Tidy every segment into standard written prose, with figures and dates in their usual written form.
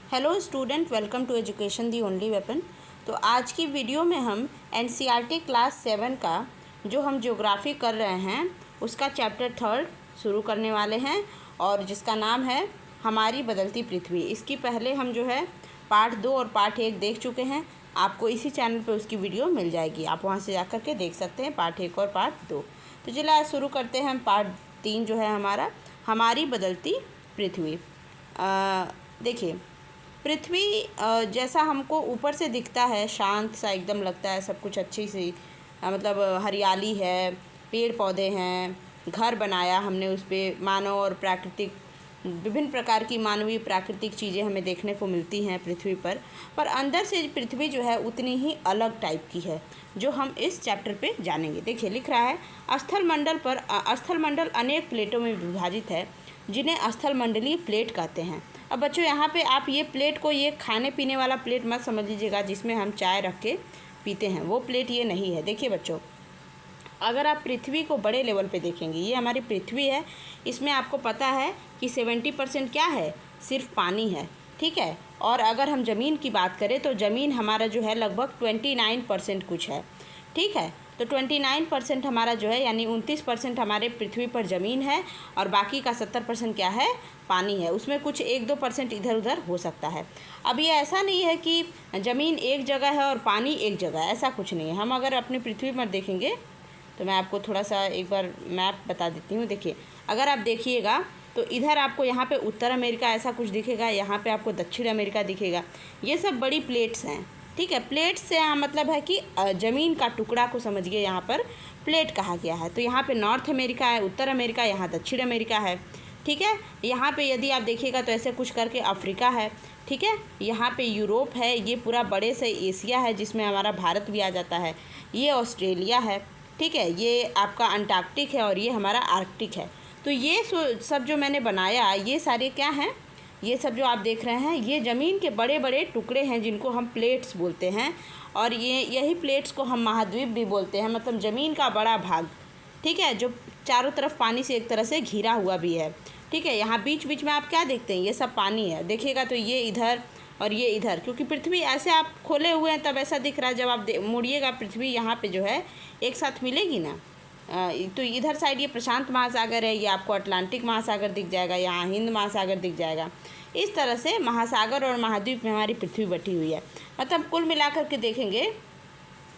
Hello student, welcome to education the only weapon. तो आज की वीडियो में हम एनसीईआरटी क्लास 7 का जो हम ज्योग्राफी कर रहे हैं उसका चैप्टर 3 शुरू करने वाले हैं और जिसका नाम है हमारी बदलती पृथ्वी। इसकी पहले हम जो है पार्ट 2 और पार्ट 1 देख चुके हैं। आपको इसी चैनल पर उसकी वीडियो मिल जाएगी, आप वहाँ से जाकर के देख सकते हैं पार्ट 1 और पार्ट 2। तो चलिए आज शुरू करते हैं। पार्ट 3 जो है हमारा हमारी बदलती पृथ्वी। देखिए, पृथ्वी जैसा हमको ऊपर से दिखता है, शांत सा एकदम लगता है, सब कुछ अच्छी सी मतलब हरियाली है, पेड़ पौधे हैं, घर बनाया हमने उस पर, मानव और प्राकृतिक विभिन्न प्रकार की मानवीय प्राकृतिक चीज़ें हमें देखने को मिलती हैं पृथ्वी पर अंदर से पृथ्वी जो है उतनी ही अलग टाइप की है, जो हम इस चैप्टर पे जानेंगे। देखिए लिख रहा है, स्थलमंडल अनेक प्लेटों में विभाजित है जिन्हें स्थलमंडलीय प्लेट कहते हैं। अब बच्चों यहाँ पे आप ये प्लेट को ये खाने पीने वाला प्लेट मत समझ लीजिएगा जिसमें हम चाय रख के पीते हैं, वो प्लेट ये नहीं है। देखिए बच्चों, अगर आप पृथ्वी को बड़े लेवल पे देखेंगे, ये हमारी पृथ्वी है, इसमें आपको पता है कि 70% क्या है, सिर्फ पानी है, ठीक है। और अगर हम ज़मीन की बात करें तो ज़मीन हमारा जो है लगभग 29% कुछ है, ठीक है। तो 29% हमारा जो है यानी 29% हमारे पृथ्वी पर ज़मीन है और बाकी का 70% क्या है, पानी है। उसमें कुछ 1-2% इधर उधर हो सकता है। अब ये ऐसा नहीं है कि ज़मीन एक जगह है और पानी एक जगह है, ऐसा कुछ नहीं है। हम अगर अपनी पृथ्वी पर देखेंगे तो मैं आपको थोड़ा सा एक बार मैप बता देती हूँ। देखिए, अगर आप देखिएगा तो इधर आपको यहाँ पे उत्तर अमेरिका ऐसा कुछ दिखेगा, यहाँ पे आपको दक्षिण अमेरिका दिखेगा। ये सब बड़ी प्लेट्स हैं, ठीक है। प्लेट्स से यहाँ मतलब है कि ज़मीन का टुकड़ा को समझिए, यहाँ पर प्लेट कहा गया है। तो यहाँ पे नॉर्थ अमेरिका है, उत्तर अमेरिका, यहाँ दक्षिण अमेरिका है, ठीक है। यहाँ पे यदि आप देखिएगा तो ऐसे कुछ करके अफ्रीका है, ठीक है। यहाँ पे यूरोप है, ये पूरा बड़े से एशिया है जिसमें हमारा भारत भी आ जाता है। ये ऑस्ट्रेलिया है, ठीक है। ये आपका अंटार्कटिक है और ये हमारा आर्कटिक है। तो ये सब जो मैंने बनाया, ये सारे क्या हैं, ये सब जो आप देख रहे हैं ये ज़मीन के बड़े बड़े टुकड़े हैं जिनको हम प्लेट्स बोलते हैं। और यही प्लेट्स को हम महाद्वीप भी बोलते हैं, मतलब ज़मीन का बड़ा भाग, ठीक है, जो चारों तरफ पानी से एक तरह से घिरा हुआ भी है, ठीक है। यहाँ बीच बीच में आप क्या देखते हैं, ये सब पानी है। देखिएगा तो ये इधर और ये इधर, क्योंकि पृथ्वी ऐसे आप खोले हुए हैं तब ऐसा दिख रहा है। जब आप मुड़िएगा पृथ्वी यहाँ पे जो है एक साथ मिलेगी ना, तो इधर साइड ये प्रशांत महासागर है, ये आपको अटलांटिक महासागर दिख जाएगा, यहाँ हिंद महासागर दिख जाएगा। इस तरह से महासागर और महाद्वीप में हमारी पृथ्वी बटी हुई है। मतलब कुल मिलाकर के देखेंगे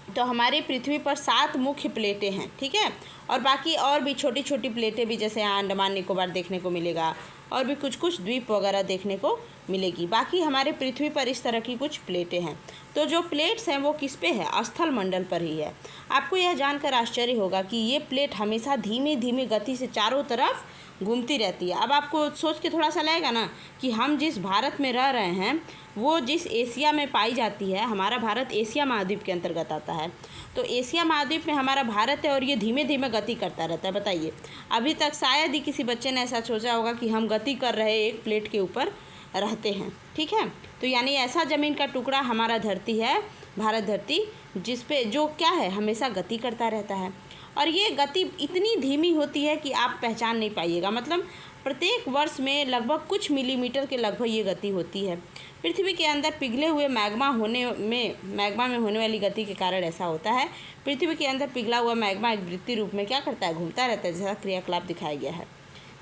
तो हमारी पृथ्वी पर 7 मुख्य प्लेटें हैं, ठीक है। और बाकी और भी छोटी छोटी प्लेटें भी, जैसे यहाँ अंडमान निकोबार देखने को मिलेगा और भी कुछ कुछ द्वीप वगैरह देखने को मिलेगी। बाकी हमारे पृथ्वी पर इस तरह की कुछ प्लेटें हैं। तो जो प्लेट्स हैं वो किस पे है, स्थल मंडल पर ही है। आपको यह जानकर आश्चर्य होगा कि ये प्लेट हमेशा धीमी धीमी गति से चारों तरफ घूमती रहती है। अब आपको सोच के थोड़ा सा लगेगा ना कि हम जिस भारत में रह रहे हैं वो जिस एशिया में पाई जाती है, हमारा भारत एशिया महाद्वीप के अंतर्गत आता है। तो एशिया महाद्वीप में हमारा भारत है और ये धीमे धीमे गति करता रहता है। बताइए, अभी तक शायद ही किसी बच्चे ने ऐसा सोचा होगा कि हम गति कर रहे एक प्लेट के ऊपर रहते हैं, ठीक है। तो यानी ऐसा ज़मीन का टुकड़ा हमारा धरती है, भारत धरती, जिस पे जो क्या है हमेशा गति करता रहता है। और ये गति इतनी धीमी होती है कि आप पहचान नहीं पाइएगा। मतलब प्रत्येक वर्ष में लगभग कुछ मिलीमीटर के लगभग ये गति होती है। पृथ्वी के अंदर पिघले हुए मैग्मा में होने वाली गति के कारण ऐसा होता है। पृथ्वी के अंदर पिघला हुआ मैग्मा एक वृत्तीय रूप में क्या करता है, घूमता रहता है, जैसा क्रियाकलाप दिखाया गया है।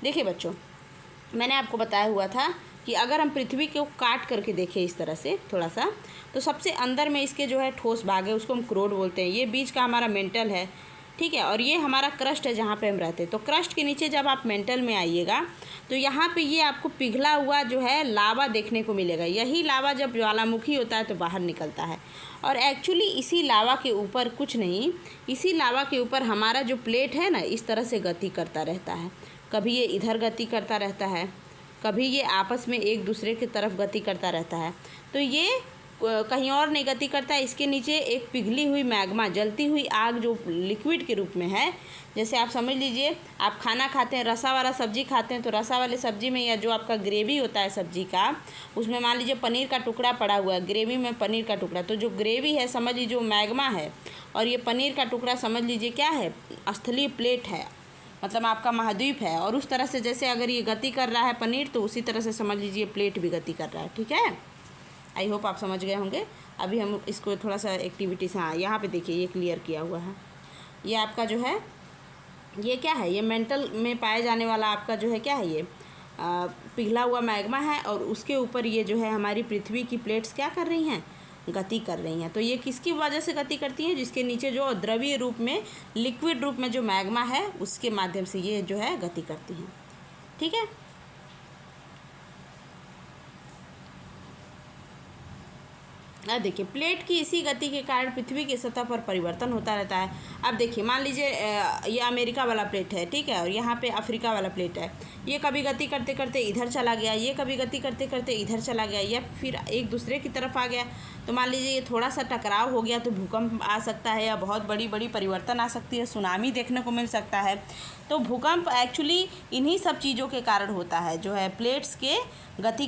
देखिए बच्चों, मैंने आपको बताया हुआ था कि अगर हम पृथ्वी को काट करके देखें इस तरह से थोड़ा सा, तो सबसे अंदर में इसके जो है ठोस भाग है उसको हम क्रोड बोलते हैं। ये बीच का हमारा मेंटल है, ठीक है। और ये हमारा क्रस्ट है जहाँ पे हम रहते हैं। तो क्रस्ट के नीचे जब आप मेंटल में आइएगा तो यहाँ पे ये आपको पिघला हुआ जो है लावा देखने को मिलेगा। यही लावा जब ज्वालामुखी होता है तो बाहर निकलता है। और एक्चुअली इसी लावा के ऊपर कुछ नहीं, इसी लावा के ऊपर हमारा जो प्लेट है ना, इस तरह से गति करता रहता है। कभी ये इधर गति करता रहता है, कभी ये आपस में एक दूसरे की तरफ गति करता रहता है। तो ये कहीं और नहीं गति करता है। इसके नीचे एक पिघली हुई मैग्मा, जलती हुई आग जो लिक्विड के रूप में है। जैसे आप समझ लीजिए, आप खाना खाते हैं, रसा वाला सब्जी खाते हैं, तो रसा वाले सब्जी में या जो आपका ग्रेवी होता है सब्जी का, उसमें मान लीजिए पनीर का टुकड़ा पड़ा हुआ है, ग्रेवी में पनीर का टुकड़ा, तो जो ग्रेवी है समझ लीजिए जो मैग्मा है, और ये पनीर का टुकड़ा समझ लीजिए क्या है, स्थलीय प्लेट है, मतलब आपका महाद्वीप है। और उस तरह से जैसे अगर ये गति कर रहा है पनीर, तो उसी तरह से समझ लीजिए प्लेट भी गति कर रहा है, ठीक है। आई होप आप समझ गए होंगे। अभी हम इसको थोड़ा सा एक्टिविटी से, हाँ यहाँ पे देखिए ये क्लियर किया हुआ है। ये आपका जो है ये क्या है, ये मेंटल में पाए जाने वाला आपका जो है क्या है, ये पिघला हुआ मैग्मा है और उसके ऊपर ये जो है हमारी पृथ्वी की प्लेट्स क्या कर रही हैं, गति कर रही हैं। तो ये किसकी वजह से गति करती हैं, जिसके नीचे जो द्रवीय रूप में, लिक्विड रूप में जो मैग्मा है उसके माध्यम से ये जो है गति करती हैं। ठीक है, देखिए प्लेट की इसी गति के कारण पृथ्वी की सतह पर परिवर्तन होता रहता है। अब देखिए मान लीजिए ये अमेरिका वाला प्लेट है, ठीक है, और यहाँ पे अफ्रीका वाला प्लेट है। ये कभी गति करते करते इधर चला गया, ये कभी गति करते करते इधर चला गया, या फिर एक दूसरे की तरफ आ गया। तो मान लीजिए ये थोड़ा सा टकराव हो गया तो भूकंप आ सकता है, या बहुत बड़ी बड़ी परिवर्तन आ सकती है, सुनामी देखने को मिल सकता है। तो भूकंप एक्चुअली इन्हीं सब चीज़ों के कारण होता है, जो है प्लेट्स के गति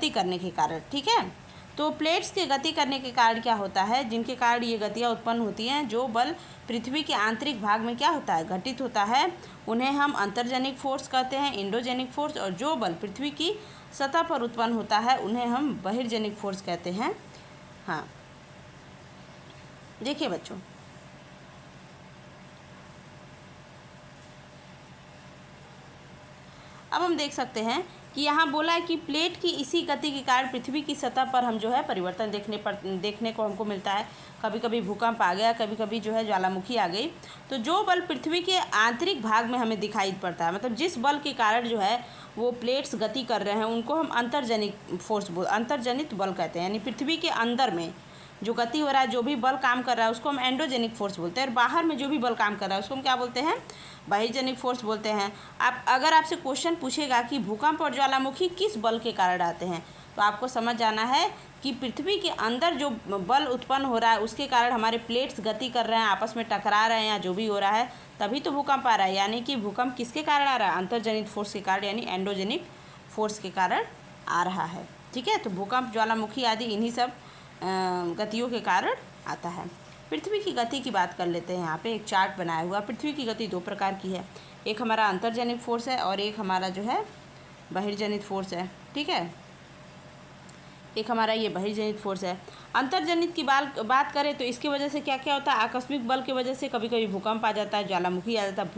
करने के कारण। ठीक है, तो प्लेट्स के गति करने के कारण क्या होता है, जिनके कारण ये गतियाँ उत्पन्न होती हैं, जो बल पृथ्वी के आंतरिक भाग में क्या होता है, घटित होता है, उन्हें हम अंतर्जनिक फोर्स कहते हैं, इंडोजेनिक फोर्स। और जो बल पृथ्वी की सतह पर उत्पन्न होता है उन्हें हम बहिर्जनिक फोर्स कहते हैं। हाँ देखिए बच्चों, अब हम देख सकते हैं कि यहाँ बोला है कि प्लेट की इसी गति के कारण पृथ्वी की सतह पर हम जो है परिवर्तन देखने को हमको मिलता है। कभी कभी भूकंप आ गया, कभी कभी जो है ज्वालामुखी आ गई। तो जो बल पृथ्वी के आंतरिक भाग में हमें दिखाई पड़ता है, मतलब जिस बल के कारण जो है वो प्लेट्स गति कर रहे हैं, उनको हम अंतर्जनित बल कहते हैं। यानी पृथ्वी के अंदर में जो गति हो रहा है, जो भी बल काम कर रहा है उसको हम एंडोजेनिक फोर्स बोलते हैं, और बाहर में जो भी बल काम कर रहा है उसको हम क्या बोलते हैं, बहिर्जनिक फोर्स बोलते हैं। अगर आपसे क्वेश्चन पूछेगा कि भूकंप और ज्वालामुखी किस बल के कारण आते हैं, तो आपको समझ जाना है कि पृथ्वी के अंदर जो बल उत्पन्न हो रहा है उसके कारण हमारे प्लेट्स गति कर रहे हैं, आपस में टकरा रहे हैं या जो भी हो रहा है, तभी तो भूकंप आ रहा है। यानी कि भूकंप किसके कारण आ रहा है, अंतर्जनित फोर्स के कारण, यानी एंडोजेनिक फोर्स के कारण आ रहा है। ठीक है, तो भूकंप, ज्वालामुखी आदि इन्हीं सब गतियों के कारण आता है। पृथ्वी की गति की बात कर लेते हैं। यहाँ पे एक चार्ट बनाया हुआ। पृथ्वी की गति दो प्रकार की है, एक हमारा अंतर्जनित फोर्स है और एक हमारा जो है बहिर्जनित फोर्स है। ठीक है, एक हमारा ये बहिर्जनित फोर्स है। अंतर्जनित की बात करें तो इसकी वजह से क्या क्या होता है, आकस्मिक बल की वजह से कभी कभी भूकंप आ जाता है, ज्वालामुखी आ जाता है।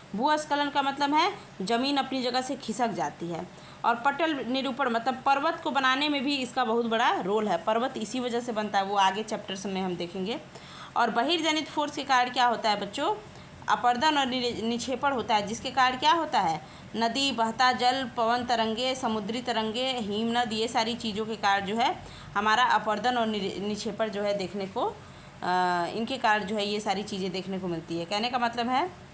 भूस्खलन का मतलब है ज़मीन अपनी जगह से खिसक जाती है। और पटल निरूपण मतलब पर्वत को बनाने में भी इसका बहुत बड़ा रोल है, पर्वत इसी वजह से बनता है, वो आगे चैप्टर्स में हम देखेंगे। और बहिर्जनित फोर्स के कारण क्या होता है बच्चों, अपर्दन और निक्षेपण होता है, जिसके कारण क्या होता है, नदी, बहता जल, पवन तरंगे, समुद्री तरंगे, हिमनद, ये सारी चीज़ों के कारण जो है हमारा अपर्दन और निक्षेपण जो है देखने को, इनके कारण जो है ये सारी चीज़ें देखने को मिलती है। कहने का मतलब है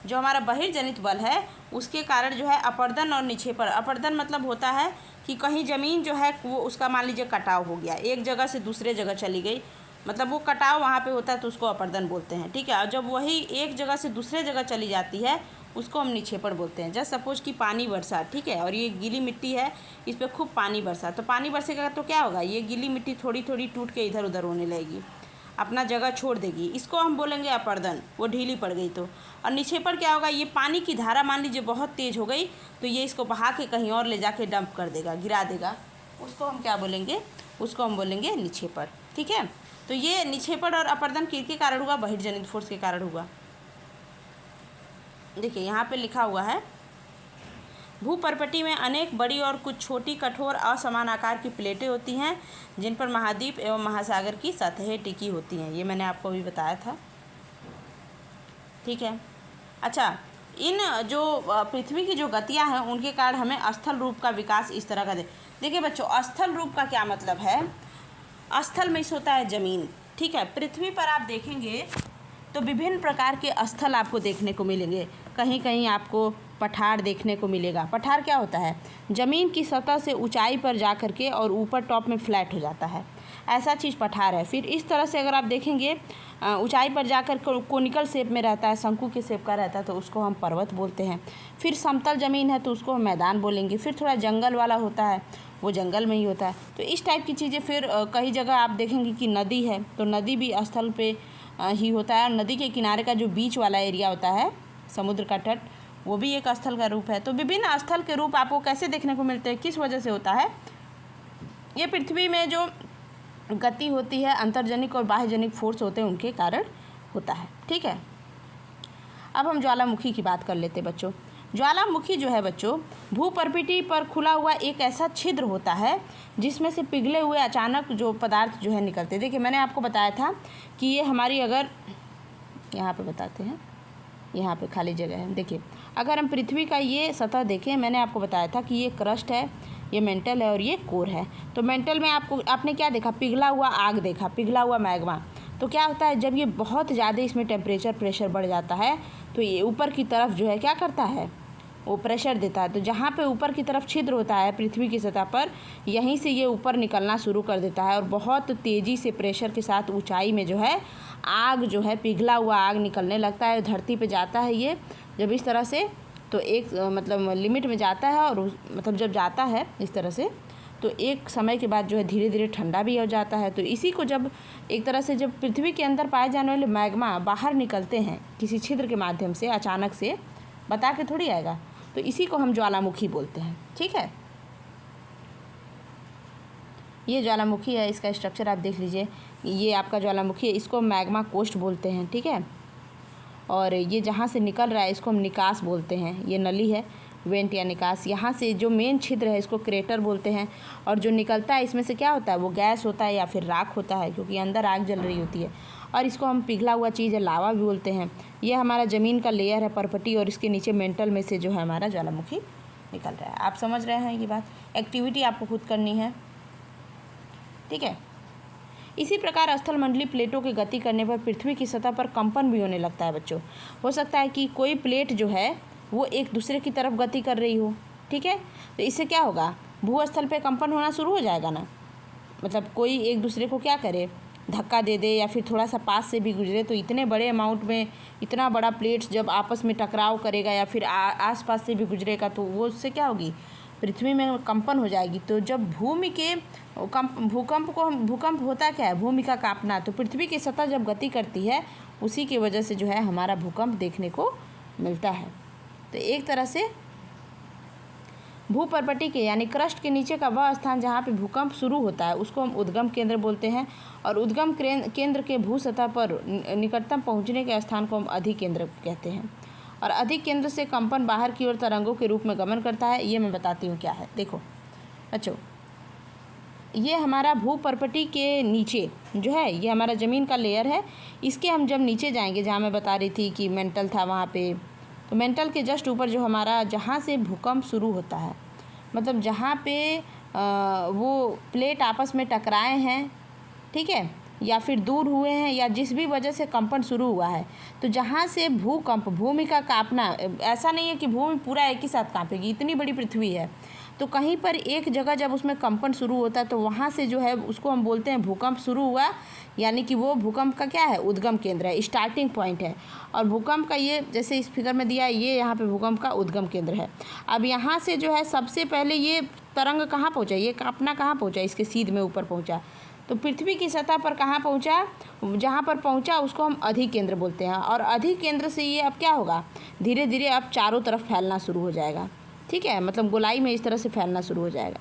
जो हमारा बहिर्जनित बल है उसके कारण जो है अपर्दन और निक्षेपण। अपर्दन मतलब होता है कि कहीं ज़मीन जो है वो उसका मान लीजिए कटाव हो गया, एक जगह से दूसरे जगह चली गई, मतलब वो कटाव वहाँ पे होता है तो उसको अपर्दन बोलते हैं। ठीक है, और जब वही एक जगह से दूसरे जगह चली जाती है उसको हम निक्षेपण बोलते हैं। जस्ट सपोज कि पानी बरसा, ठीक है, और ये गीली मिट्टी है, इस पर खूब पानी बरसा, तो पानी बरसेगा तो क्या होगा, ये गीली मिट्टी थोड़ी थोड़ी टूट के इधर उधर होने लगेगी, अपना जगह छोड़ देगी, इसको हम बोलेंगे अपर्दन, वो ढीली पड़ गई तो। और निक्षेपण क्या होगा, ये पानी की धारा मान लीजिए बहुत तेज़ हो गई तो ये इसको बहा के कहीं और ले जाके डंप कर देगा, गिरा देगा, उसको हम क्या बोलेंगे, उसको हम बोलेंगे निक्षेपण। ठीक है, तो ये निक्षेपण और अपर्दन किसके कारण हुआ, बहिर्जनित फोर्स के कारण हुआ। देखिए यहाँ पे लिखा हुआ है, भूपर्पटी में अनेक बड़ी और कुछ छोटी कठोर असमान आकार की प्लेटें होती हैं जिन पर महाद्वीप एवं महासागर की सतहें टिकी होती हैं। ये मैंने आपको अभी बताया था। ठीक है, अच्छा, इन जो पृथ्वी की जो गतियां हैं उनके कारण हमें स्थल रूप का विकास इस तरह का देखिए बच्चों, स्थल रूप का क्या मतलब है, स्थल में होता है ज़मीन। ठीक है, पृथ्वी पर आप देखेंगे तो विभिन्न प्रकार के स्थल आपको देखने को मिलेंगे। कहीं कहीं आपको पठार देखने को मिलेगा। पठार क्या होता है, ज़मीन की सतह से ऊंचाई पर जा कर के और ऊपर टॉप में फ्लैट हो जाता है, ऐसा चीज़ पठार है। फिर इस तरह से अगर आप देखेंगे ऊंचाई पर जाकर कोनिकल शेप में रहता है, शंकु के शेप का रहता है, तो उसको हम पर्वत बोलते हैं। फिर समतल ज़मीन है तो उसको हम मैदान बोलेंगे। फिर थोड़ा जंगल वाला होता है, वो जंगल में ही होता है। तो इस टाइप की चीज़ें। फिर कई जगह आप देखेंगे कि नदी है तो नदी भी स्थल पे ही होता है, और नदी के किनारे का जो बीच वाला एरिया होता है, समुद्र का तट, वो भी एक स्थल का रूप है। तो विभिन्न स्थल के रूप आपको कैसे देखने को मिलते हैं, किस वजह से होता है, ये पृथ्वी में जो गति होती है अंतर्जनिक और बाह्यजनिक फोर्स होते हैं उनके कारण होता है। ठीक है, अब हम ज्वालामुखी की बात कर लेते हैं बच्चों। ज्वालामुखी जो है बच्चों, भूप्रपटी पर खुला हुआ एक ऐसा छिद्र होता है जिसमें से पिघले हुए अचानक जो पदार्थ जो है निकलते हैं। देखिए मैंने आपको बताया था कि ये हमारी, अगर यहाँ पे बताते हैं, यहाँ पे खाली जगह है। देखिए अगर हम पृथ्वी का ये सतह देखें, मैंने आपको बताया था कि ये क्रस्ट है, ये मेंटल है और ये कोर है। तो मेंटल में आपने क्या देखा, पिघला हुआ आग देखा, पिघला हुआ मैग्मा। तो क्या होता है, जब ये बहुत ज़्यादा इसमें टेम्परेचर प्रेशर बढ़ जाता है तो ये ऊपर की तरफ जो है क्या करता है, वो प्रेशर देता है। तो जहाँ पे ऊपर की तरफ छिद्र होता है पृथ्वी की सतह पर, यहीं से ये ऊपर निकलना शुरू कर देता है और बहुत तेज़ी से प्रेशर के साथ ऊंचाई में जो है आग जो है, पिघला हुआ आग निकलने लगता है, धरती पे जाता है ये। जब इस तरह से, तो एक मतलब लिमिट में जाता है और मतलब जब जाता है इस तरह से, तो एक समय के बाद जो है धीरे धीरे ठंडा भी हो जाता है। तो इसी को जब एक तरह से जब पृथ्वी के अंदर पाए जाने वाले मैग्मा बाहर निकलते हैं किसी छिद्र के माध्यम से, अचानक से बता के थोड़ी आएगा, तो इसी को हम ज्वालामुखी बोलते हैं। ठीक है, ये ज्वालामुखी है, इसका स्ट्रक्चर आप देख लीजिए। ये आपका ज्वालामुखी है, इसको मैग्मा कोस्ट बोलते हैं। ठीक है, और ये जहाँ से निकल रहा है इसको हम निकास बोलते हैं। ये नली है, वेंट या निकास। यहाँ से जो मेन छिद्र है इसको क्रेटर बोलते हैं, और जो निकलता है इसमें से क्या होता है, वो गैस होता है या फिर राख होता है, क्योंकि अंदर आग जल रही होती है। और इसको हम पिघला हुआ चीज़ है, लावा भी बोलते हैं। ये हमारा ज़मीन का लेयर है परपटी, और इसके नीचे मेंटल में से जो है हमारा ज्वालामुखी निकल रहा है। आप समझ रहे हैं ये बात। एक्टिविटी आपको खुद करनी है। ठीक है, इसी प्रकार स्थल मंडलीय प्लेटों की गति करने पर पृथ्वी की सतह पर कंपन भी होने लगता है बच्चों। हो सकता है कि कोई प्लेट जो है वो एक दूसरे की तरफ गति कर रही हो। ठीक है, तो इससे क्या होगा, भूस्थल पे कंपन होना शुरू हो जाएगा ना। मतलब कोई एक दूसरे को क्या करे, धक्का दे दे या फिर थोड़ा सा पास से भी गुजरे, तो इतने बड़े अमाउंट में इतना बड़ा प्लेट जब आपस में टकराव करेगा या फिर आसपास से भी गुजरेगा, तो वो उससे क्या होगी, पृथ्वी में कंपन हो जाएगी। तो जब भूमि के भूकंप होता क्या है, भूमि का कांपना। तो पृथ्वी की सतह जब गति करती है उसी की वजह से जो है हमारा भूकंप देखने को मिलता है। तो एक तरह से भूपर्पटी के यानी क्रस्ट के नीचे का वह स्थान जहाँ पे भूकंप शुरू होता है उसको हम उद्गम केंद्र बोलते हैं, और उद्गम केंद्र के भू सतह पर निकटतम पहुँचने के स्थान को हम अधिकेंद्र कहते हैं। और अधिकेंद्र से कंपन बाहर की ओर तरंगों के रूप में गमन करता है। ये मैं बताती हूँ क्या है। देखो अच्छा, ये हमारा भूपर्पटी के नीचे जो है ये हमारा ज़मीन का लेयर है। इसके हम जब नीचे जाएंगे, जहाँ मैं बता रही थी कि मेंटल था वहाँ पे, तो मेंटल के जस्ट ऊपर जो हमारा, जहाँ से भूकंप शुरू होता है, मतलब जहाँ पे वो प्लेट आपस में टकराए हैं, ठीक है, या फिर दूर हुए हैं, या जिस भी वजह से कंपन शुरू हुआ है, तो जहाँ से भूकंप, भूमि का कांपना, ऐसा नहीं है कि भूमि पूरा एक ही साथ कांपेगी, इतनी बड़ी पृथ्वी है, तो कहीं पर एक जगह जब उसमें कंपन शुरू होता है तो वहाँ से जो है उसको हम बोलते हैं भूकंप शुरू हुआ, यानी कि वो भूकंप का क्या है, उद्गम केंद्र है, स्टार्टिंग पॉइंट है। और भूकंप का ये जैसे इस फिगर में दिया है, ये यहाँ पे भूकंप का उद्गम केंद्र है। अब यहाँ से जो है सबसे पहले ये तरंग कहाँ पहुँचा, ये कांपना कहाँ पहुँचा, इसके सीध में ऊपर पहुँचा, तो पृथ्वी की सतह पर कहाँ पहुँचा, जहाँ पर पहुँचा उसको हम अधिकेंद्र बोलते हैं। और अधिकेंद्र से ये अब क्या होगा, धीरे धीरे अब चारों तरफ फैलना शुरू हो जाएगा। ठीक है, मतलब गोलाई में इस तरह से फैलना शुरू हो जाएगा,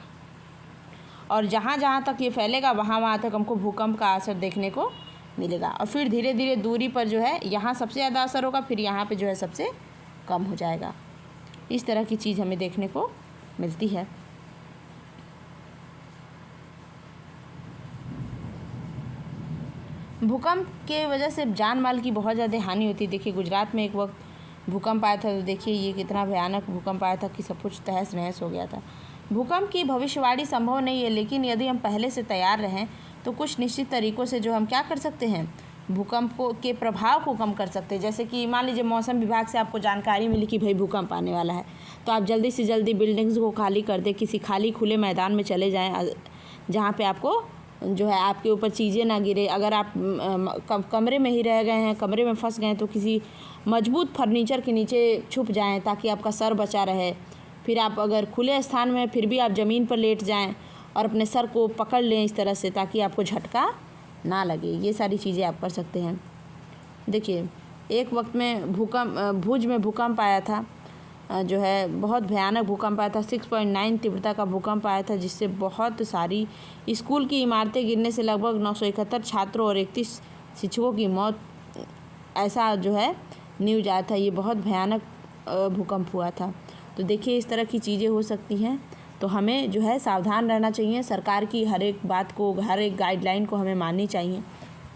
और जहाँ जहाँ तक ये फैलेगा वहाँ वहाँ तक हमको भूकंप का असर देखने को मिलेगा। और फिर धीरे धीरे दूरी पर जो है यहाँ सबसे ज़्यादा असर होगा, फिर यहाँ पे जो है सबसे कम हो जाएगा। इस तरह की चीज़ हमें देखने को मिलती है। भूकंप के वजह से जान माल की बहुत ज़्यादा हानि होती है। देखिए गुजरात में एक वक्त भूकंप आया था, तो देखिए ये कितना भयानक भूकंप आया था कि सब कुछ तहस नहस हो गया था। भूकंप की भविष्यवाणी संभव नहीं है, लेकिन यदि हम पहले से तैयार रहें तो कुछ निश्चित तरीक़ों से जो हम क्या कर सकते हैं, भूकंप के प्रभाव को कम कर सकते हैं। जैसे कि मान लीजिए मौसम विभाग से आपको जानकारी मिली कि भाई भूकंप आने वाला है, तो आप जल्दी से जल्दी बिल्डिंग्स को खाली कर दें, किसी खाली खुले मैदान में चले जाएँ जहाँ पे आपको जो है आपके ऊपर चीज़ें ना गिरे। अगर आप कमरे में ही रह गए हैं, कमरे में फंस गए हैं, तो किसी मजबूत फर्नीचर के नीचे छुप जाएं ताकि आपका सर बचा रहे। फिर आप अगर खुले स्थान में फिर भी आप ज़मीन पर लेट जाएं और अपने सर को पकड़ लें इस तरह से, ताकि आपको झटका ना लगे। ये सारी चीज़ें आप कर सकते हैं। देखिए एक वक्त में भूज में भूकंप आया था जो है बहुत भयानक भूकंप आया था। 6.9 तीव्रता का भूकंप आया था, जिससे बहुत सारी स्कूल की इमारतें गिरने से लगभग 971 छात्रों और 31 शिक्षकों की मौत, ऐसा जो है न्यूज आया था। ये बहुत भयानक भूकंप हुआ था। तो देखिए इस तरह की चीज़ें हो सकती हैं, तो हमें जो है सावधान रहना चाहिए। सरकार की हर एक बात को, हर एक गाइडलाइन को हमें माननी चाहिए,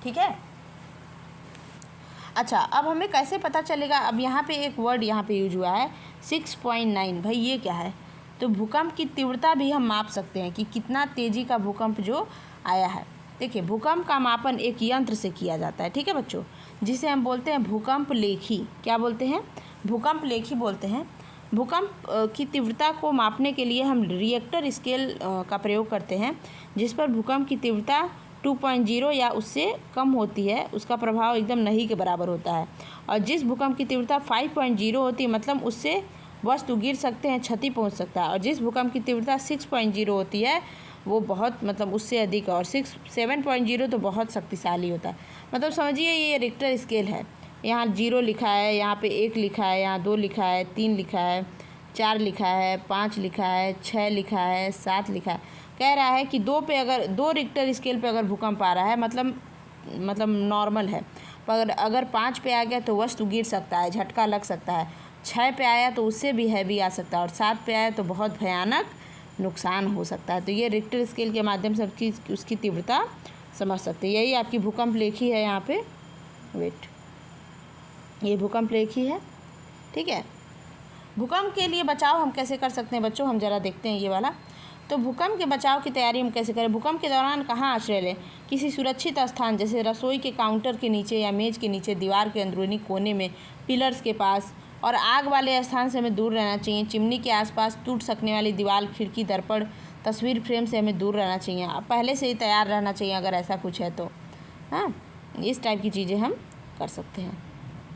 ठीक है। अच्छा, अब हमें कैसे पता चलेगा? अब यहाँ पे एक वर्ड यहाँ पे यूज हुआ है 6.9। भाई ये क्या है? तो भूकंप की तीव्रता भी हम माप सकते हैं कि कितना तेज़ी का भूकंप जो आया है। देखिए, भूकंप का मापन एक यंत्र से किया जाता है, ठीक है बच्चों, जिसे हम बोलते हैं भूकंप लेखी। क्या बोलते हैं? भूकंप लेखी बोलते हैं। भूकंप की तीव्रता को मापने के लिए हम रिएक्टर स्केल का प्रयोग करते हैं, जिस पर भूकंप की तीव्रता 2.0 या उससे कम होती है, उसका प्रभाव एकदम नहीं के बराबर होता है। और जिस भूकंप की तीव्रता 5.0 होती है, मतलब उससे वस्तु गिर सकते हैं, क्षति पहुंच सकता है। और जिस भूकंप की तीव्रता 6.0 होती है वो बहुत, मतलब उससे अधिक, और 7.0 तो बहुत शक्तिशाली होता है। मतलब समझिए ये रिक्टर स्केल है। यहाँ 0 लिखा है, यहाँ पे 1 लिखा है, यहाँ 2 लिखा है, 3 लिखा है, 4 लिखा है, 5 लिखा है, 6 लिखा है, 7 लिखा है। कह रहा है कि 2 पे अगर 2 रिक्टर स्केल पे अगर भूकंप आ रहा है, मतलब नॉर्मल है, पर अगर 5 पे आ गया तो वस्तु गिर सकता है, झटका लग सकता है। 6 पे आया तो उससे भी हैवी आ सकता है, और 7 पे आया तो बहुत भयानक नुकसान हो सकता है। तो ये रिक्टर स्केल के माध्यम से उसकी तीव्रता समझ सकते हैं। यही आपकी भूकंप लेखी है। यहाँ पे वेट, ये भूकंप लेखी है, ठीक है। भूकंप के लिए बचाव हम कैसे कर सकते हैं बच्चों? हम ज़रा देखते हैं ये वाला। तो भूकंप के बचाव की तैयारी हम कैसे करें? भूकंप के दौरान कहाँ आश्रय लें? किसी सुरक्षित स्थान, जैसे रसोई के काउंटर के नीचे या मेज़ के नीचे, दीवार के अंदरूनी कोने में, पिलर्स के पास, और आग वाले स्थान से हमें दूर रहना चाहिए। चिमनी के आसपास, टूट सकने वाली दीवार, खिड़की, दर्पण, तस्वीर फ्रेम से हमें दूर रहना चाहिए। पहले से ही तैयार रहना चाहिए अगर ऐसा कुछ है तो। हाँ, इस टाइप की चीज़ें हम कर सकते हैं।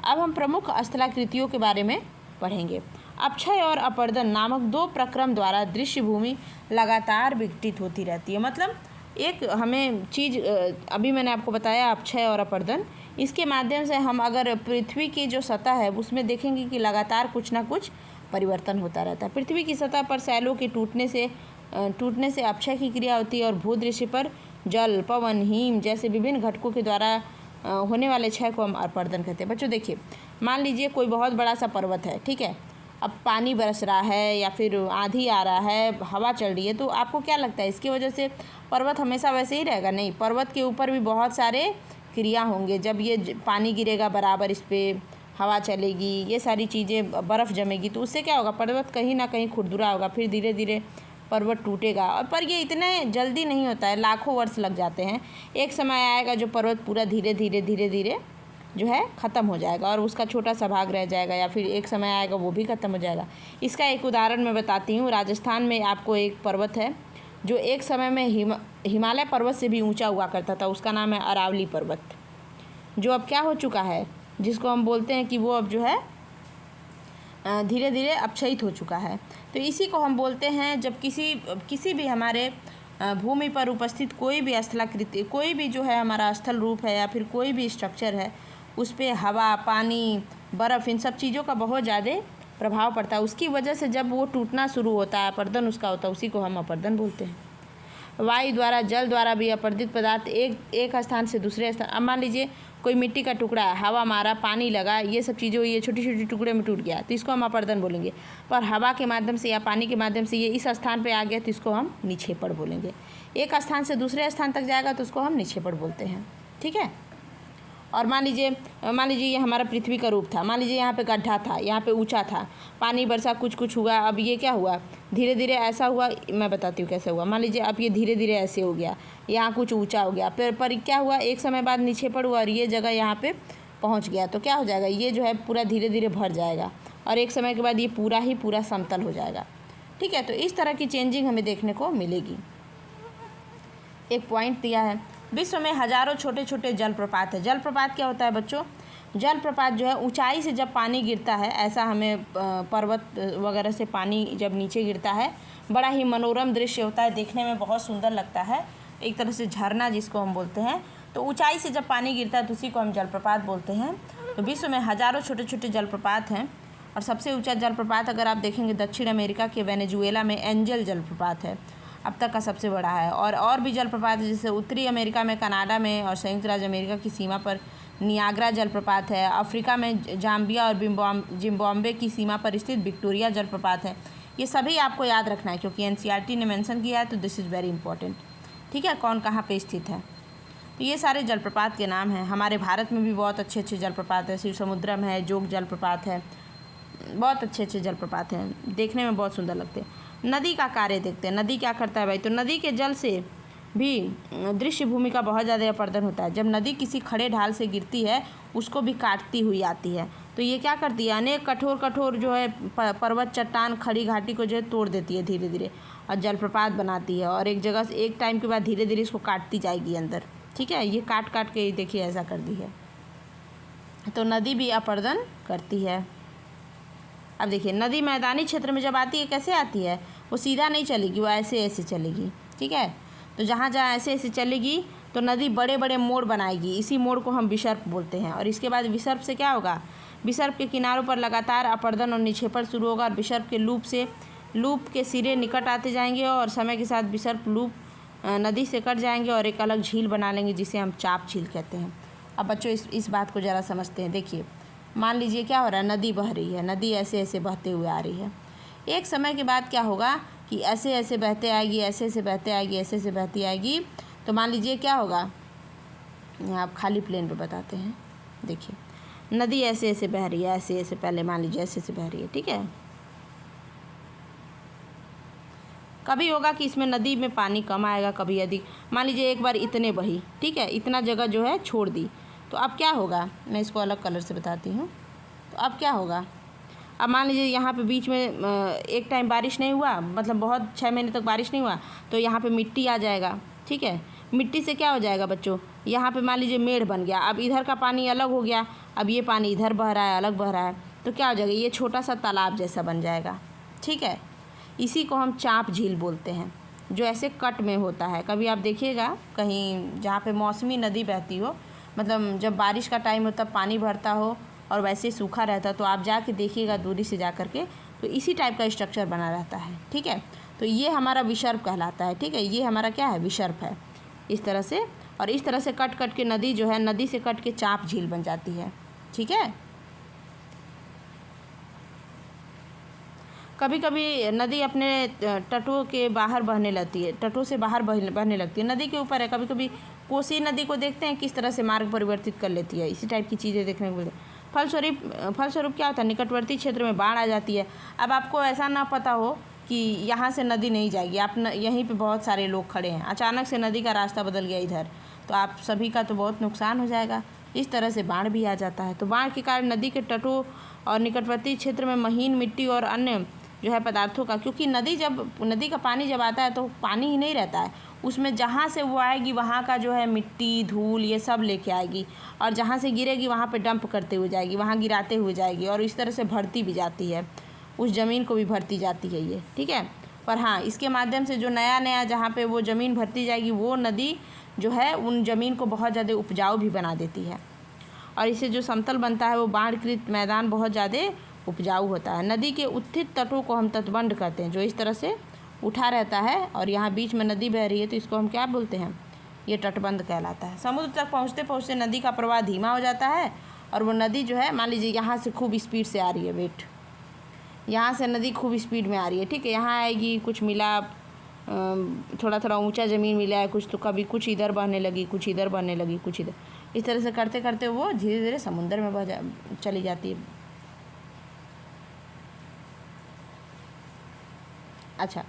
अब हम प्रमुख स्थलाकृतियों के बारे में पढ़ेंगे। अपक्षय और अपर्दन नामक 2 प्रक्रम द्वारा दृश्य भूमि लगातार विघटित होती रहती है। मतलब एक हमें चीज़ अभी मैंने आपको बताया, अपक्षय और अपर्दन, इसके माध्यम से हम अगर पृथ्वी की जो सतह है उसमें देखेंगे कि लगातार कुछ ना कुछ परिवर्तन होता रहता है। पृथ्वी की सतह पर शैलों के टूटने से अपक्षय की क्रिया होती है, और भूदृश्य पर जल, पवन, हिम जैसे विभिन्न घटकों के द्वारा होने वाले क्षय को हम अपर्दन कहते हैं। बच्चों देखिए, मान लीजिए कोई बहुत बड़ा सा पर्वत है, ठीक है। अब पानी बरस रहा है या फिर आंधी आ रहा है, हवा चल रही है, तो आपको क्या लगता है इसकी वजह से पर्वत हमेशा वैसे ही रहेगा? नहीं, पर्वत के ऊपर भी बहुत सारे क्रिया होंगे। जब ये पानी गिरेगा बराबर, इस पर हवा चलेगी, ये सारी चीज़ें, बर्फ़ जमेगी, तो उससे क्या होगा? पर्वत कहीं ना कहीं खुरदुरा होगा, फिर धीरे धीरे पर्वत टूटेगा। और पर ये इतने जल्दी नहीं होता है, लाखों वर्ष लग जाते हैं। एक समय आएगा जो पर्वत पूरा धीरे धीरे जो है ख़त्म हो जाएगा, और उसका छोटा सा भाग रह जाएगा, या फिर एक समय आएगा वो भी ख़त्म हो जाएगा। इसका एक उदाहरण मैं बताती हूँ। राजस्थान में आपको एक पर्वत है जो एक समय में हिमालय पर्वत से भी ऊंचा हुआ करता था। उसका नाम है अरावली पर्वत, जो अब क्या हो चुका है, जिसको हम बोलते हैं कि वो अब जो है धीरे धीरे अपक्षयित हो चुका है। तो इसी को हम बोलते हैं, जब किसी भी हमारे भूमि पर उपस्थित कोई भी स्थलाकृति, कोई भी जो है हमारा स्थल रूप है या फिर कोई भी स्ट्रक्चर है, उस पर हवा, पानी, बर्फ़, इन सब चीज़ों का बहुत ज़्यादा प्रभाव पड़ता है। उसकी वजह से जब वो टूटना शुरू होता है, अपर्दन उसका होता है, उसी को हम अपर्दन बोलते हैं। वायु द्वारा, जल द्वारा भी अपर्दित पदार्थ एक स्थान से दूसरे स्थान, अब मान लीजिए कोई मिट्टी का टुकड़ा है, हवा मारा, पानी लगा, ये सब चीज़ें हुई, ये छोटी छोटी टुकड़े में टूट गया, तो इसको हम अपर्दन बोलेंगे। पर हवा के माध्यम से या पानी के माध्यम से ये इस स्थान पे आ गया, तो इसको हम निक्षेपण बोलेंगे। एक स्थान से दूसरे स्थान तक जाएगा तो उसको हम निक्षेपण बोलते हैं, ठीक है। और मान लीजिए ये हमारा पृथ्वी का रूप था। मान लीजिए यहाँ पे गड्ढा था, यहाँ पे ऊंचा था, पानी बरसा, कुछ हुआ। अब ये क्या हुआ? धीरे धीरे ऐसा हुआ, मैं बताती हूँ कैसे हुआ। मान लीजिए अब ये धीरे धीरे ऐसे हो गया, यहाँ कुछ ऊंचा हो गया, पर क्या हुआ, एक समय बाद निक्षेपण हुआ और ये जगह यहाँ पे पहुँच गया, तो क्या हो जाएगा? ये जो है पूरा धीरे धीरे भर जाएगा, और एक समय के बाद ये पूरा समतल हो जाएगा, ठीक है। तो इस तरह की चेंजिंग हमें देखने को मिलेगी। एक पॉइंट दिया है, विश्व में हजारों छोटे छोटे जलप्रपात है। जलप्रपात क्या होता है बच्चों? जलप्रपात जो है ऊंचाई से जब पानी गिरता है, ऐसा हमें पर्वत वगैरह से पानी जब नीचे गिरता है, बड़ा ही मनोरम दृश्य होता है, देखने में बहुत सुंदर लगता है, एक तरह से झरना जिसको हम बोलते हैं। तो ऊंचाई से जब पानी गिरता है तो उसी को हम जलप्रपात बोलते हैं। तो विश्व में हजारों छोटे छोटे जलप्रपात हैं, और सबसे ऊंचा जलप्रपात अगर आप देखेंगे दक्षिण अमेरिका के वेनेजुएला में एंजल जलप्रपात है, अब तक का सबसे बड़ा है। और भी जलप्रपात है, जैसे उत्तरी अमेरिका में कनाडा में और संयुक्त राज्य अमेरिका की सीमा पर नियाग्रा जलप्रपात है। अफ्रीका में जाम्बिया और जिम्बाब्वे की सीमा पर स्थित विक्टोरिया जलप्रपात है। ये सभी आपको याद रखना है क्योंकि एनसीईआरटी ने मेंशन किया है, तो दिस इज़ वेरी इंपॉर्टेंट। ठीक है, कौन कहाँ पे स्थित है। तो ये सारे जलप्रपात के नाम हैं। हमारे भारत में भी बहुत अच्छे अच्छे जलप्रपात है, शिव समुद्रम है, जोग जलप्रपात है, बहुत अच्छे अच्छे जलप्रपात हैं, देखने में बहुत सुंदर लगते हैं। नदी का कार्य देखते हैं, नदी क्या करता है भाई। तो नदी के जल से भी दृश्य भूमि का बहुत ज़्यादा अपरदन होता है। जब नदी किसी खड़े ढाल से गिरती है उसको भी काटती हुई आती है, तो ये क्या करती है, अनेक कठोर कठोर जो है पर्वत, चट्टान, खड़ी घाटी को जो है तोड़ देती है धीरे धीरे और जलप्रपात बनाती है। और एक जगह से एक टाइम के बाद धीरे धीरे इसको काटती जाएगी अंदर। ठीक है, ये काट काट के देखिए ऐसा कर दी है। तो नदी भी अपरदन करती है। अब देखिए, नदी मैदानी क्षेत्र में जब आती है कैसे आती है, वो सीधा नहीं चलेगी, वो ऐसे ऐसे चलेगी। ठीक है, तो जहाँ जहाँ ऐसे ऐसे चलेगी तो नदी बड़े बड़े मोड़ बनाएगी, इसी मोड़ को हम विसर्प बोलते हैं। और इसके बाद विसर्प से क्या होगा, विसर्प के किनारों पर लगातार अपरदन और निक्षेपण शुरू होगा और विसर्प के लूप के सिरे निकट आते जाएंगे और समय के साथ विसर्प लूप नदी से कट जाएंगे और एक अलग झील बना लेंगे जिसे हम चाप झील कहते हैं। अब बच्चों इस बात को ज़रा समझते हैं। देखिए, मान लीजिए क्या हो रहा है, नदी बह रही है, नदी ऐसे ऐसे बहते हुए आ रही है। एक समय के बाद क्या होगा कि ऐसे ऐसे बहते आएगी, ऐसे ऐसे बहते आएगी, ऐसे ऐसे बहती आएगी। तो मान लीजिए क्या होगा, यहाँ आप खाली प्लेन पे बताते हैं। देखिए, नदी ऐसे ऐसे बह रही है, ऐसे ऐसे, पहले मान लीजिए ऐसे ऐसे बह रही है। ठीक है, कभी होगा कि इसमें नदी में पानी कम आएगा, कभी अधिक। मान लीजिए एक बार इतने बही, ठीक है, इतना जगह जो है छोड़ दी, तो अब क्या होगा, मैं इसको अलग कलर से बताती हूँ। तो अब क्या होगा, अब मान लीजिए यहाँ पे बीच में एक टाइम बारिश नहीं हुआ, मतलब बहुत 6 महीने तक बारिश नहीं हुआ, तो यहाँ पे मिट्टी आ जाएगा। ठीक है, मिट्टी से क्या हो जाएगा बच्चों, यहाँ पे मान लीजिए मेड़ बन गया, अब इधर का पानी अलग हो गया, अब ये पानी इधर बह रहा है, अलग बह रहा है, तो क्या हो जाएगा, ये छोटा सा तालाब जैसा बन जाएगा। ठीक है, इसी को हम चाप झील बोलते हैं, जो ऐसे कट में होता है। कभी आप देखिएगा कहीं जहाँ पे मौसमी नदी बहती हो, मतलब जब बारिश का टाइम हो तब पानी भरता हो और वैसे सूखा रहता, तो आप जाके देखिएगा दूरी से जा कर के, तो इसी टाइप का स्ट्रक्चर बना रहता है। ठीक है, तो ये हमारा विसर्प कहलाता है। ठीक है, ये हमारा क्या है, विसर्प है। इस तरह से, और इस तरह से कट कट के नदी जो है, नदी से कट के चाप झील बन जाती है। ठीक है, कभी कभी नदी अपने तटों के बाहर बहने लगती है, तटों से बाहर बहने लगती है, नदी के ऊपर है। कभी कभी कोसी नदी को देखते हैं किस तरह से मार्ग परिवर्तित कर लेती है, इसी टाइप की चीज़ें देखने को मिलती है। फलस्वरूप क्या होता है, निकटवर्ती क्षेत्र में बाढ़ आ जाती है। अब आपको ऐसा ना पता हो कि यहाँ से नदी नहीं जाएगी, आप यहीं पे बहुत सारे लोग खड़े हैं, अचानक से नदी का रास्ता बदल गया इधर, तो आप सभी का तो बहुत नुकसान हो जाएगा। इस तरह से बाढ़ भी आ जाता है। तो बाढ़ के कारण नदी के तटों और निकटवर्ती क्षेत्र में महीन मिट्टी और अन्य जो है पदार्थों का, क्योंकि नदी का पानी जब आता है तो पानी ही नहीं रहता है, उसमें जहाँ से वो आएगी वहाँ का जो है मिट्टी, धूल, ये सब लेके आएगी, और जहाँ से गिरेगी वहाँ पे डंप करते हुए जाएगी, वहाँ गिराते हुए जाएगी, और इस तरह से भरती भी जाती है, उस ज़मीन को भी भरती जाती है ये। ठीक है, पर हाँ, इसके माध्यम से जो नया जहाँ पे वो ज़मीन भरती जाएगी, वो नदी जो है उन ज़मीन को बहुत ज़्यादा उपजाऊ भी बना देती है, और इससे जो समतल बनता है वो बाढ़कृत मैदान बहुत ज़्यादा उपजाऊ होता है। नदी के उत्थित तटों को हम तटबंध कहते हैं, जो इस तरह से उठा रहता है और यहाँ बीच में नदी बह रही है, तो इसको हम क्या बोलते हैं, ये तटबंध कहलाता है। समुद्र तक पहुँचते पहुँचते नदी का प्रवाह धीमा हो जाता है, और वो नदी जो है, मान लीजिए यहाँ से खूब स्पीड से आ रही है, वेट, यहाँ से नदी खूब स्पीड में आ रही है। ठीक है, यहाँ आएगी, कुछ मिला, थोड़ा थोड़ा ऊंचा ज़मीन मिला है कुछ, तो कभी कुछ इधर बहने लगी, कुछ इधर बहने लगी, कुछ इधर, इस तरह से करते करते वो धीरे धीरे समुद्र में चली जाती है। अच्छा,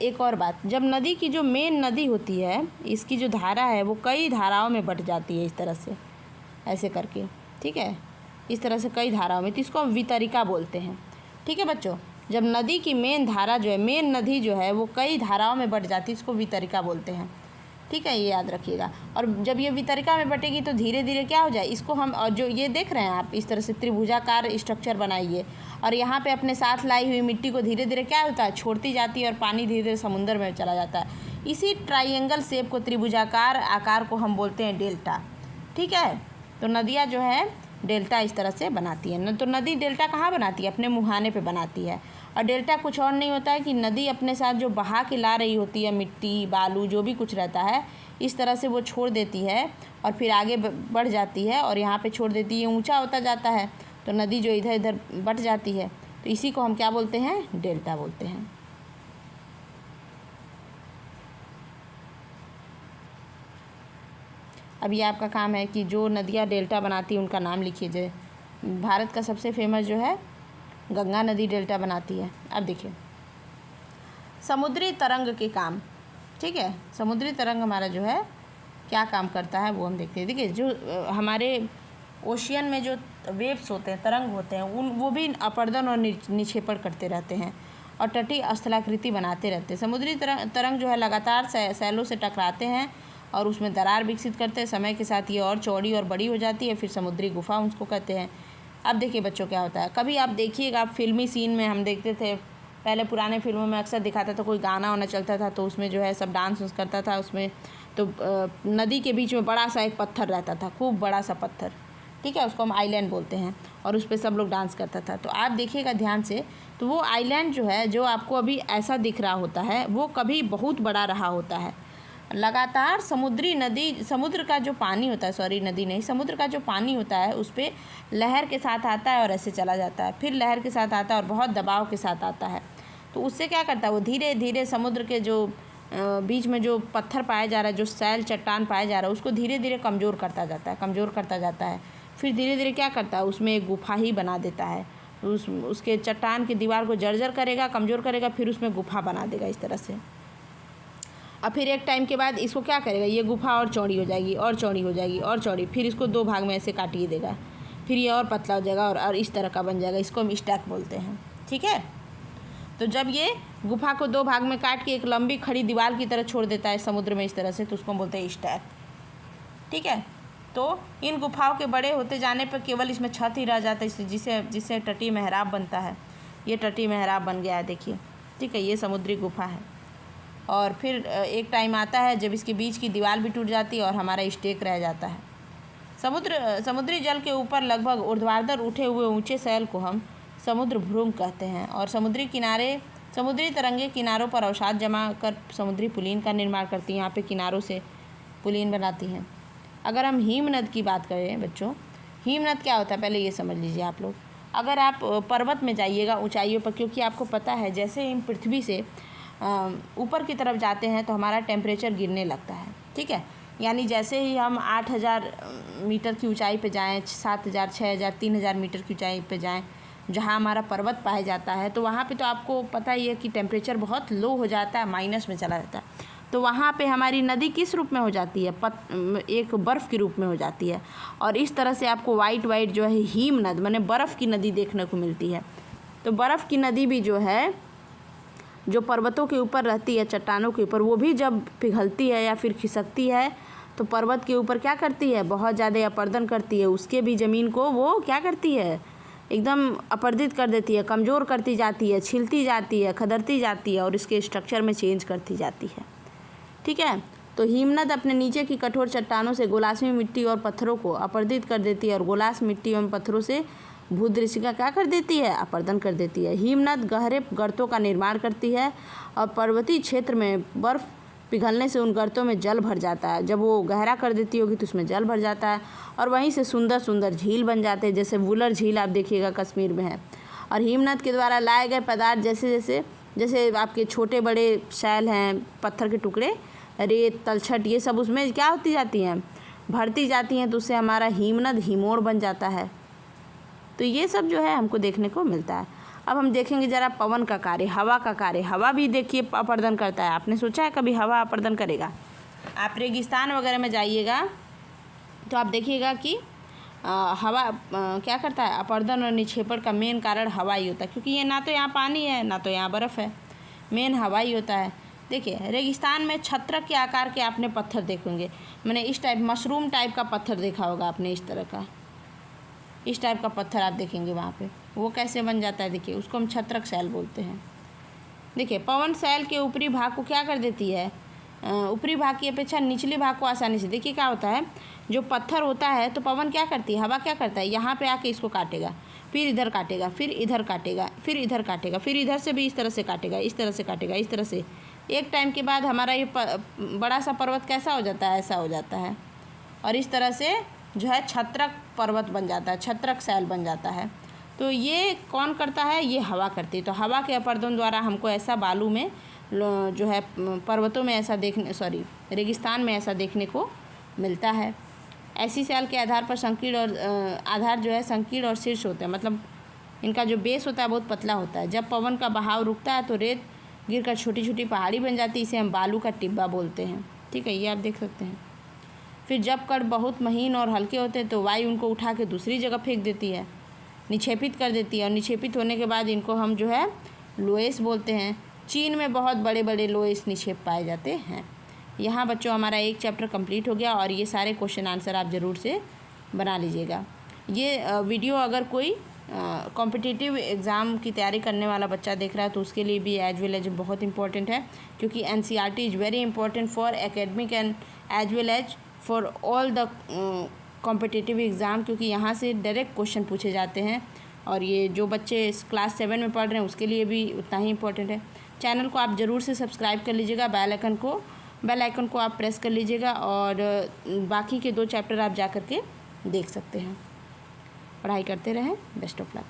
एक और बात, जब नदी की जो मेन नदी होती है, इसकी जो धारा है वो कई धाराओं में बट जाती है, इस तरह से ऐसे करके। ठीक है, इस तरह से कई धाराओं में, तो इसको हम वितरिका बोलते हैं। ठीक है बच्चों, जब नदी की मेन धारा जो है, मेन नदी जो है वो कई धाराओं में बट जाती है, इसको वितरिका बोलते हैं। ठीक है, ये याद रखिएगा। और जब ये वितरिका में बटेगी तो धीरे धीरे क्या हो जाए, इसको हम, और जो ये देख रहे हैं आप, इस तरह से त्रिभुजाकार स्ट्रक्चर बनाइए, और यहाँ पे अपने साथ लाई हुई मिट्टी को धीरे धीरे क्या होता है, छोड़ती जाती है, और पानी धीरे धीरे समुद्र में चला जाता है। इसी ट्राइंगल शेप को, त्रिभुजाकार आकार को हम बोलते हैं डेल्टा। ठीक है, तो नदियाँ जो है डेल्टा इस तरह से बनाती है न। तो नदी डेल्टा कहाँ बनाती है? अपने मुहाने पे बनाती है। और डेल्टा कुछ और नहीं होता है कि नदी अपने साथ जो बहा के ला रही होती है, मिट्टी बालू जो भी कुछ रहता है, इस तरह से वो छोड़ देती है और फिर आगे बढ़ जाती है और यहाँ पे छोड़ देती है, ऊंचा होता जाता है, तो नदी जो इधर इधर बढ़ जाती है, तो इसी को हम क्या बोलते हैं? डेल्टा बोलते हैं। अब ये आपका काम है कि जो नदियाँ डेल्टा बनाती हैं उनका नाम लिखिए। जय भारत का सबसे फेमस जो है गंगा नदी डेल्टा बनाती है। अब देखिए समुद्री तरंग के काम, ठीक है, समुद्री तरंग हमारा जो है क्या काम करता है वो हम देखते हैं। देखिए जो हमारे ओशियन में जो वेव्स होते हैं, तरंग होते हैं, वो भी अपर्दन और निक्षेपण करते रहते हैं और तटीय स्थलाकृति बनाते रहते हैं। समुद्री तरंग जो है लगातार सैलों से टकराते हैं और उसमें दरार विकसित करते हैं। समय के साथ ये और चौड़ी और बड़ी हो जाती है, फिर समुद्री गुफा उसको कहते हैं। अब देखिए बच्चों क्या होता है, कभी आप देखिएगा, आप फिल्मी सीन में हम देखते थे, पहले पुराने फिल्मों में अक्सर दिखाता था, कोई गाना वाना चलता था तो उसमें जो है सब डांस उस करता था उसमें, तो नदी के बीच में बड़ा सा एक पत्थर रहता था, खूब बड़ा सा पत्थर, ठीक है, उसको हम आइलैंड बोलते हैं, और उस पर सब लोग डांस करता था। तो आप देखिएगा ध्यान से, तो वो आइलैंड जो है, जो आपको अभी ऐसा दिख रहा होता है, वो कभी बहुत बड़ा रहा होता है। लगातार समुद्र का जो पानी होता है, सॉरी नदी नहीं, समुद्र का जो पानी होता है उस पर लहर के साथ आता है और ऐसे चला जाता है, फिर लहर के साथ आता है और बहुत दबाव के साथ आता है। तो उससे क्या करता है, वो धीरे धीरे समुद्र के जो बीच में जो पत्थर पाया जा रहा है, जो सैल चट्टान पाया जा रहा है, उसको धीरे धीरे कमज़ोर करता जाता है। फिर धीरे धीरे क्या करता है, उसमें एक गुफा ही बना देता है, उसके चट्टान की दीवार को जर्जर करेगा, कमज़ोर करेगा, फिर उसमें गुफा बना देगा इस तरह से। और फिर एक टाइम के बाद इसको क्या करेगा, ये गुफा और चौड़ी हो जाएगी और चौड़ी हो जाएगी और चौड़ी, फिर इसको 2 भाग में ऐसे काटिए देगा, फिर ये और पतला हो जाएगा और इस तरह का बन जाएगा। इसको हम स्टैक बोलते हैं, ठीक है। तो जब ये गुफा को 2 भाग में काट के एक लंबी खड़ी दीवार की तरह छोड़ देता है समुद्र में इस तरह से, तो उसको हम बोलते हैं स्टैक, ठीक है। तो इन गुफाओं के बड़े होते जाने पर केवल इसमें छत ही रह जाता है, जिससे तटीय मेहराब बनता है। ये तटीय मेहराब बन गया है, देखिए, ठीक है, ये समुद्री गुफा है। और फिर एक टाइम आता है जब इसके बीच की दीवार भी टूट जाती है और हमारा स्टेक रह जाता है। समुद्री जल के ऊपर लगभग ऊर्ध्वाधर उठे हुए ऊंचे सैल को हम समुद्र भ्रूंग कहते हैं। और समुद्री तरंगे किनारों पर अवसाद जमा कर समुद्री पुलीन का निर्माण करती हैं, यहाँ पे किनारों से पुलीन बनाती हैं। अगर हम हिमनद की बात करें बच्चों, हिमनद क्या होता है पहले ये समझ लीजिए आप लोग। अगर आप पर्वत में जाइएगा ऊंचाइयों पर, क्योंकि आपको पता है जैसे हम पृथ्वी से ऊपर की तरफ जाते हैं तो हमारा टेम्परेचर गिरने लगता है, ठीक है। यानी जैसे ही हम 8000 मीटर की ऊंचाई पे जाएं, 7000, 6000, 3000 मीटर की ऊंचाई पे जाएं, जहां हमारा पर्वत पाया जाता है, तो वहां पे तो आपको पता ही है कि टेम्परेचर बहुत लो हो जाता है, माइनस में चला जाता है। तो वहाँ पे हमारी नदी किस रूप में हो जाती है, एक बर्फ़ के रूप में हो जाती है। और इस तरह से आपको वाइट जो है हिमनद माने बर्फ़ की नदी देखने को मिलती है। तो बर्फ़ की नदी भी जो है, जो पर्वतों के ऊपर रहती है, चट्टानों के ऊपर, वो भी जब पिघलती है या फिर खिसकती है तो पर्वत के ऊपर क्या करती है, बहुत ज़्यादा अपर्दन करती है, उसके भी ज़मीन को वो क्या करती है, एकदम अपर्दित कर देती है, कमज़ोर करती जाती है, छिलती जाती है, खदरती जाती है और इसके स्ट्रक्चर में चेंज करती जाती है, ठीक है। तो हिमनद अपने नीचे की कठोर चट्टानों से गोलाश्मी मिट्टी और पत्थरों को अपर्दित कर देती है और गोलाश मिट्टी एवं पत्थरों से भूदृशिका क्या कर देती है, अपर्दन कर देती है। हिमनद गहरे गर्तों का निर्माण करती है और पर्वतीय क्षेत्र में बर्फ़ पिघलने से उन गर्तों में जल भर जाता है। जब वो गहरा कर देती होगी तो उसमें जल भर जाता है और वहीं से सुंदर सुंदर झील बन जाते हैं, जैसे वुलर झील आप देखिएगा कश्मीर में है। और हिमनद के द्वारा लाए गए पदार्थ जैसे आपके छोटे बड़े शैल हैं, पत्थर के टुकड़े, रेत, तलछट, ये सब उसमें क्या होती जाती हैं, भरती जाती हैं, तो उससे हमारा हिमनद हिमोड़ बन जाता है। तो ये सब जो है हमको देखने को मिलता है। अब हम देखेंगे ज़रा पवन का कार्य, हवा का कार्य। हवा भी देखिए अपर्दन करता है। आपने सोचा है कभी हवा अपर्दन करेगा? आप रेगिस्तान वगैरह में जाइएगा तो आप देखिएगा कि हवा क्या करता है, अपर्दन और निक्षेपण का मेन कारण हवा ही होता है, क्योंकि ये ना तो यहाँ पानी है ना तो यहाँ बर्फ़ है, मेन हवा ही होता है। देखिए रेगिस्तान में छत्रक के आकार के आपने पत्थर देखेंगे, मैंने इस टाइप मशरूम टाइप का पत्थर देखा होगा आपने, इस तरह का, इस टाइप का पत्थर आप देखेंगे वहाँ पे। वो कैसे बन जाता है, देखिए उसको हम छत्रक शैल बोलते हैं। देखिए पवन शैल के ऊपरी भाग को क्या कर देती है, ऊपरी भाग की अपेक्षा निचले भाग को आसानी से, देखिए क्या होता है, जो पत्थर होता है तो पवन क्या करती है, हवा क्या करता है, यहाँ पे आके इसको काटेगा, फिर इधर काटेगा, फिर इधर काटेगा, फिर इधर काटेगा, फिर इधर से भी इस तरह से काटेगा, इस तरह से काटेगा, इस तरह से। एक टाइम के बाद हमारा ये बड़ा सा पर्वत कैसा हो जाता है, ऐसा हो जाता है, और इस तरह से जो है छत्रक पर्वत बन जाता है, छत्रक शैल बन जाता है। तो ये कौन करता है, ये हवा करती है। तो हवा के अपर्दन द्वारा हमको ऐसा बालू में जो है पर्वतों में ऐसा रेगिस्तान में ऐसा देखने को मिलता है। ऐसी शैल के आधार पर संकीर्ण और आधार जो है संकीर्ण और शीर्ष होते हैं, मतलब इनका जो बेस होता है बहुत पतला होता है। जब पवन का बहाव रुकता है तो रेत गिरकर छोटी छोटी पहाड़ी बन जाती है, इसे हम बालू का टिब्बा बोलते हैं। ठीक है, ये आप देख सकते हैं। फिर जब कण बहुत महीन और हल्के होते हैं तो वायु उनको उठा के दूसरी जगह फेंक देती है, निक्षेपित कर देती है, और निक्षेपित होने के बाद इनको हम जो है लोएस बोलते हैं। चीन में बहुत बड़े बड़े लोएस निक्षेप पाए जाते हैं। यहाँ बच्चों हमारा एक चैप्टर कंप्लीट हो गया, और ये सारे क्वेश्चन आंसर आप ज़रूर से बना लीजिएगा। ये वीडियो अगर कोई कॉम्पिटिटिव एग्ज़ाम की तैयारी करने वाला बच्चा देख रहा है तो उसके लिए भी एज वेल एज बहुत इंपॉर्टेंट है, क्योंकि NCERT is very important for academic and as well as for all the competitive exam, क्योंकि यहाँ से डायरेक्ट क्वेश्चन पूछे जाते हैं। और ये जो बच्चे क्लास 7 में पढ़ रहे हैं उसके लिए भी उतना ही इंपॉर्टेंट है। चैनल को आप ज़रूर से सब्सक्राइब कर लीजिएगा, बेल आइकन को आप प्रेस कर लीजिएगा, और बाकी के 2 चैप्टर आप जा कर के देख सकते हैं। पढ़ाई करते रहें। Best of luck.